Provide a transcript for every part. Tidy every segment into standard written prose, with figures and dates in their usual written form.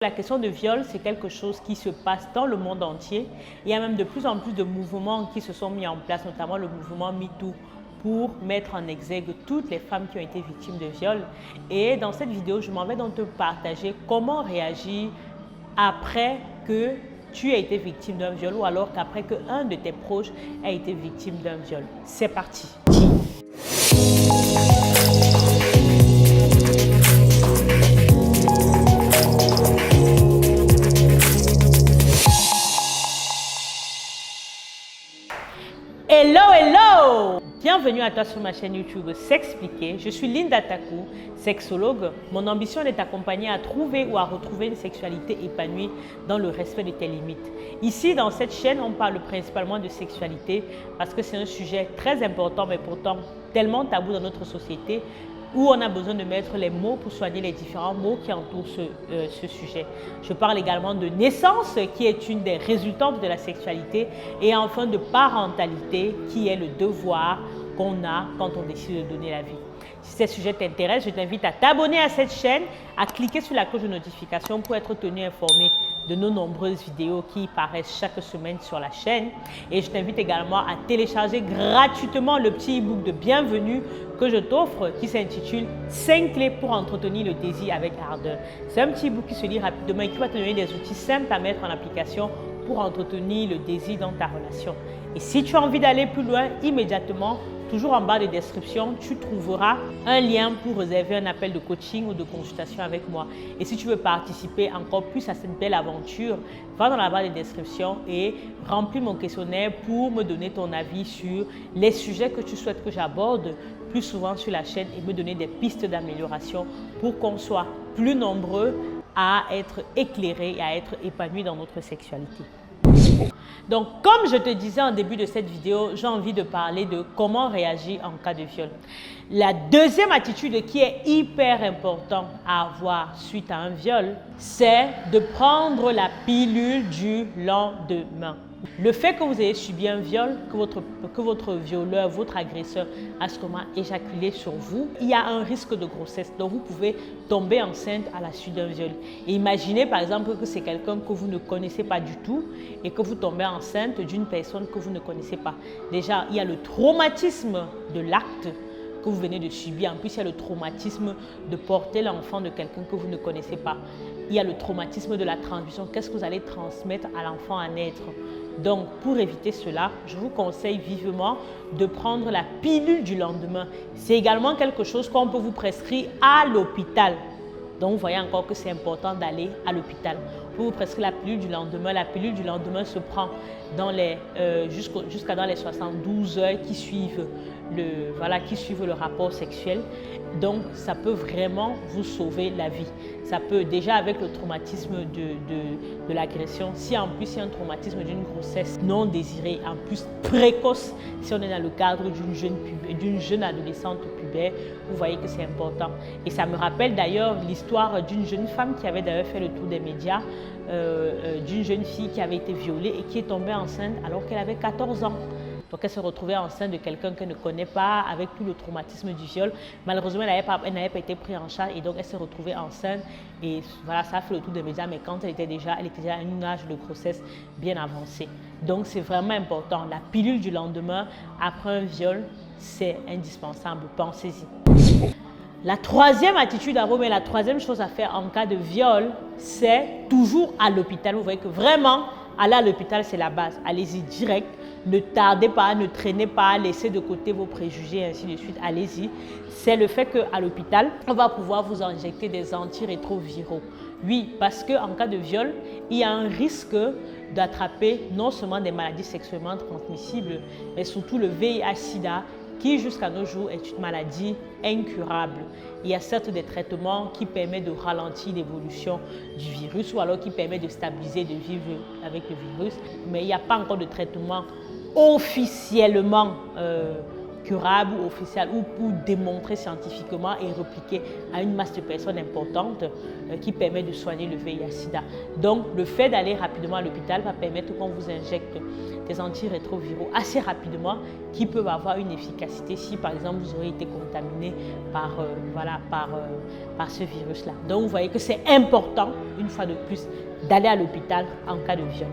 La question de viol, c'est quelque chose qui se passe dans le monde entier. Il y a même de plus en plus de mouvements qui se sont mis en place, notamment le mouvement MeToo, pour mettre en exergue toutes les femmes qui ont été victimes de viol. Et dans cette vidéo, je m'en vais donc te partager comment réagir après que tu as été victime d'un viol ou alors qu'après qu'un de tes proches a été victime d'un viol. C'est parti. Hello, hello! Bienvenue à toi sur ma chaîne YouTube S'expliquer. Je suis Linda Takou, sexologue. Mon ambition est de t'accompagner à trouver ou à retrouver une sexualité épanouie dans le respect de tes limites. Ici, dans cette chaîne, on parle principalement de sexualité parce que c'est un sujet très important, mais pourtant tellement tabou dans notre société, où on a besoin de mettre les mots pour soigner les différents mots qui entourent ce sujet. Je parle également de naissance, qui est une des résultantes de la sexualité, et enfin de parentalité, qui est le devoir qu'on a quand on décide de donner la vie. Si ces sujets t'intéressent, je t'invite à t'abonner à cette chaîne, à cliquer sur la cloche de notification pour être tenu informé de nos nombreuses vidéos qui paraissent chaque semaine sur la chaîne. Et je t'invite également à télécharger gratuitement le petit e-book de bienvenue que je t'offre qui s'intitule 5 clés pour entretenir le désir avec ardeur. C'est un petit e-book qui se lit rapidement et qui va te donner des outils simples à mettre en application pour entretenir le désir dans ta relation. Et si tu as envie d'aller plus loin, immédiatement, toujours en bas de description, tu trouveras un lien pour réserver un appel de coaching ou de consultation avec moi. Et si tu veux participer encore plus à cette belle aventure, va dans la barre de description et remplis mon questionnaire pour me donner ton avis sur les sujets que tu souhaites que j'aborde plus souvent sur la chaîne et me donner des pistes d'amélioration pour qu'on soit plus nombreux à être éclairés et à être épanouis dans notre sexualité. Donc, comme je te disais en début de cette vidéo, j'ai envie de parler de comment réagir en cas de viol. La deuxième attitude qui est hyper importante à avoir suite à un viol, c'est de prendre la pilule du lendemain. Le fait que vous ayez subi un viol, que votre violeur, votre agresseur a sûrement éjaculé sur vous, il y a un risque de grossesse. Donc, vous pouvez tomber enceinte à la suite d'un viol. Et imaginez par exemple que c'est quelqu'un que vous ne connaissez pas du tout et que vous tombez enceinte d'une personne que vous ne connaissez pas. Déjà, il y a le traumatisme de l'acte que vous venez de subir. En plus, il y a le traumatisme de porter l'enfant de quelqu'un que vous ne connaissez pas. Il y a le traumatisme de la transmission. Qu'est-ce que vous allez transmettre à l'enfant à naître? Donc, pour éviter cela, je vous conseille vivement de prendre la pilule du lendemain. C'est également quelque chose qu'on peut vous prescrire à l'hôpital. Donc, vous voyez encore que c'est important d'aller à l'hôpital. Pour vous prescrire la pilule du lendemain, la pilule du lendemain se prend jusqu'à dans les 72 heures qui suivent le rapport sexuel. Donc, ça peut vraiment vous sauver la vie. Ça peut déjà avec le traumatisme de l'agression. Si en plus il y a un traumatisme d'une grossesse non désirée, en plus précoce, si on est dans le cadre d'une jeune adolescente pubère, vous voyez que c'est important. Et ça me rappelle d'ailleurs l'histoire d'une jeune femme qui avait d'ailleurs fait le tour des médias, d'une jeune fille qui avait été violée et qui est tombée enceinte alors qu'elle avait 14 ans. Donc, elle se retrouvait enceinte de quelqu'un qu'elle ne connaît pas, avec tout le traumatisme du viol. Malheureusement, elle n'avait pas été prise en charge et donc elle s'est retrouvée enceinte. Et voilà, ça a fait le tour des médias, mais quand elle était déjà à un âge de grossesse bien avancé. Donc, c'est vraiment important. La pilule du lendemain après un viol, c'est indispensable. Pensez-y. La troisième attitude à avoir, mais la troisième chose à faire en cas de viol, c'est toujours à l'hôpital. Vous voyez que vraiment, aller à l'hôpital, c'est la base. Allez-y direct. Ne tardez pas, ne traînez pas, laissez de côté vos préjugés et ainsi de suite. Allez-y. C'est le fait qu'à l'hôpital, on va pouvoir vous injecter des antirétroviraux. Oui, parce qu'en cas de viol, il y a un risque d'attraper non seulement des maladies sexuellement transmissibles, mais surtout le VIH-Sida, qui jusqu'à nos jours est une maladie incurable. Il y a certes des traitements qui permettent de ralentir l'évolution du virus ou alors qui permettent de stabiliser, de vivre avec le virus, mais il n'y a pas encore de traitement officiellement curable ou officiel ou pour démontrer scientifiquement et répliquer à une masse de personnes importantes qui permet de soigner le VIH-Sida. Donc, le fait d'aller rapidement à l'hôpital va permettre qu'on vous injecte des antirétroviraux assez rapidement qui peuvent avoir une efficacité si par exemple vous aurez été contaminé par, par ce virus-là. Donc vous voyez que c'est important, une fois de plus, d'aller à l'hôpital en cas de viol.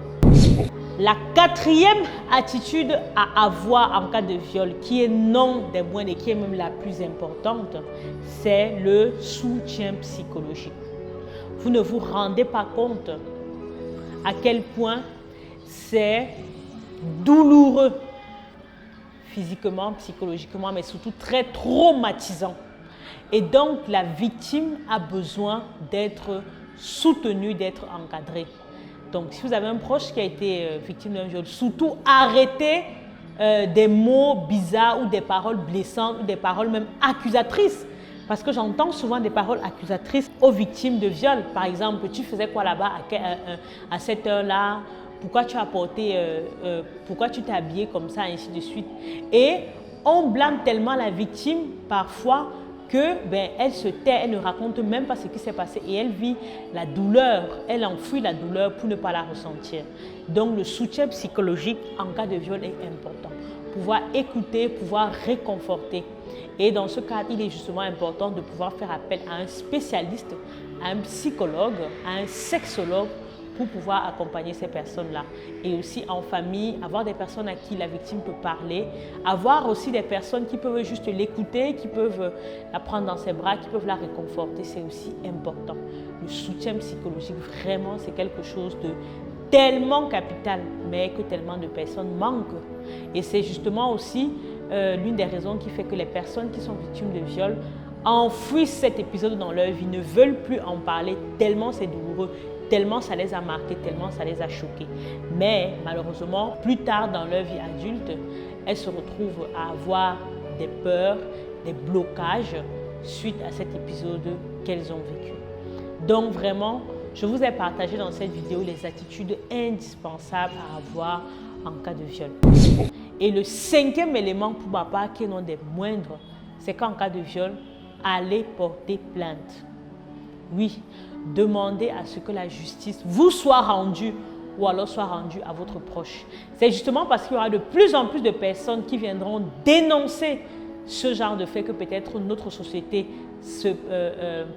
La quatrième attitude à avoir en cas de viol, qui est non des moindres et qui est même la plus importante, c'est le soutien psychologique. Vous ne vous rendez pas compte à quel point c'est douloureux physiquement, psychologiquement, mais surtout très traumatisant. Et donc, la victime a besoin d'être soutenue, d'être encadrée. Donc, si vous avez un proche qui a été victime d'un viol, surtout arrêtez des mots bizarres ou des paroles blessantes ou des paroles même accusatrices. Parce que j'entends souvent des paroles accusatrices aux victimes de viol. Par exemple, tu faisais quoi là-bas à cette heure-là? Pourquoi tu as porté, pourquoi tu t'es habillé comme ça, ainsi de suite. Et on blâme tellement la victime parfois que elle se tait, elle ne raconte même pas ce qui s'est passé et elle vit la douleur, elle enfouit la douleur pour ne pas la ressentir. Donc le soutien psychologique en cas de viol est important. Pouvoir écouter, pouvoir réconforter. Et dans ce cadre, il est justement important de pouvoir faire appel à un spécialiste, à un psychologue, à un sexologue pour pouvoir accompagner ces personnes-là. Et aussi en famille, avoir des personnes à qui la victime peut parler, avoir aussi des personnes qui peuvent juste l'écouter, qui peuvent la prendre dans ses bras, qui peuvent la réconforter, c'est aussi important. Le soutien psychologique, vraiment, c'est quelque chose de tellement capital, mais que tellement de personnes manquent. Et c'est justement aussi l'une des raisons qui fait que les personnes qui sont victimes de viol enfouissent cet épisode dans leur vie, ne veulent plus en parler, tellement c'est douloureux, tellement ça les a marqués, tellement ça les a choqués. Mais malheureusement, plus tard dans leur vie adulte, elles se retrouvent à avoir des peurs, des blocages suite à cet épisode qu'elles ont vécu. Donc vraiment, je vous ai partagé dans cette vidéo les attitudes indispensables à avoir en cas de viol. Et le cinquième élément pour ma part, qui est non des moindres, c'est qu'en cas de viol, allez porter plainte. Oui, demandez à ce que la justice vous soit rendue ou alors soit rendue à votre proche. C'est justement parce qu'il y aura de plus en plus de personnes qui viendront dénoncer ce genre de fait que peut-être notre société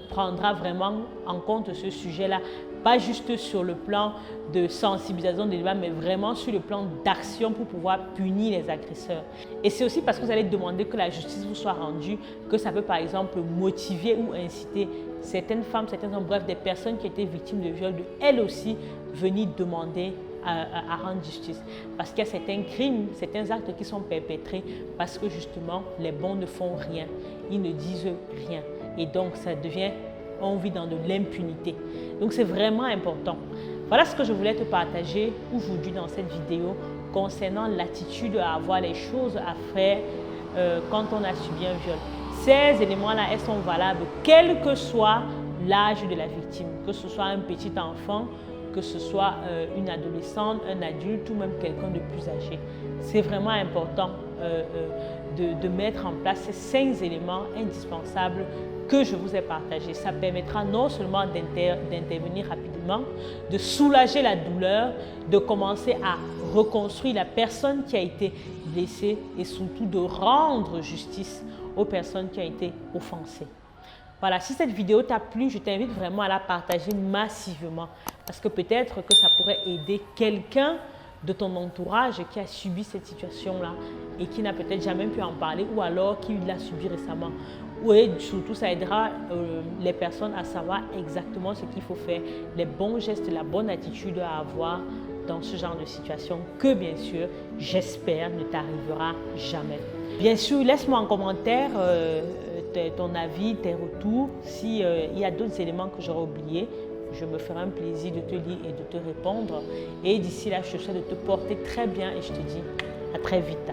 prendra vraiment en compte ce sujet-là, pas juste sur le plan de sensibilisation des débats, mais vraiment sur le plan d'action pour pouvoir punir les agresseurs. Et c'est aussi parce que vous allez demander que la justice vous soit rendue que ça peut par exemple motiver ou inciter certaines femmes, certains hommes, bref, des personnes qui étaient victimes de viol, de elles aussi venir demander à rendre justice. Parce qu'il y a certains crimes, certains actes qui sont perpétrés parce que justement les bons ne font rien, ils ne disent rien. Et donc ça devient, on vit dans de l'impunité. Donc c'est vraiment important. Voilà ce que je voulais te partager aujourd'hui dans cette vidéo concernant l'attitude à avoir, les choses à faire quand on a subi un viol. Ces éléments-là, elles sont valables quel que soit l'âge de la victime, que ce soit un petit enfant, que ce soit une adolescente, un adulte ou même quelqu'un de plus âgé. C'est vraiment important de mettre en place ces 5 éléments indispensables que je vous ai partagés. Ça permettra non seulement d'intervenir rapidement, de soulager la douleur, de commencer à reconstruire la personne qui a été blessée et surtout de rendre justice aux personnes qui ont été offensées. Voilà, si cette vidéo t'a plu, je t'invite vraiment à la partager massivement parce que peut-être que ça pourrait aider quelqu'un de ton entourage qui a subi cette situation-là et qui n'a peut-être jamais pu en parler ou alors qui l'a subi récemment. Et surtout, ça aidera les personnes à savoir exactement ce qu'il faut faire, les bons gestes, la bonne attitude à avoir dans ce genre de situation que, bien sûr, j'espère ne t'arrivera jamais. Bien sûr, laisse-moi en commentaire ton avis, tes retours. S'il y a d'autres éléments que j'aurais oubliés, je me ferai un plaisir de te lire et de te répondre. Et d'ici là, je te souhaite de te porter très bien et je te dis à très vite.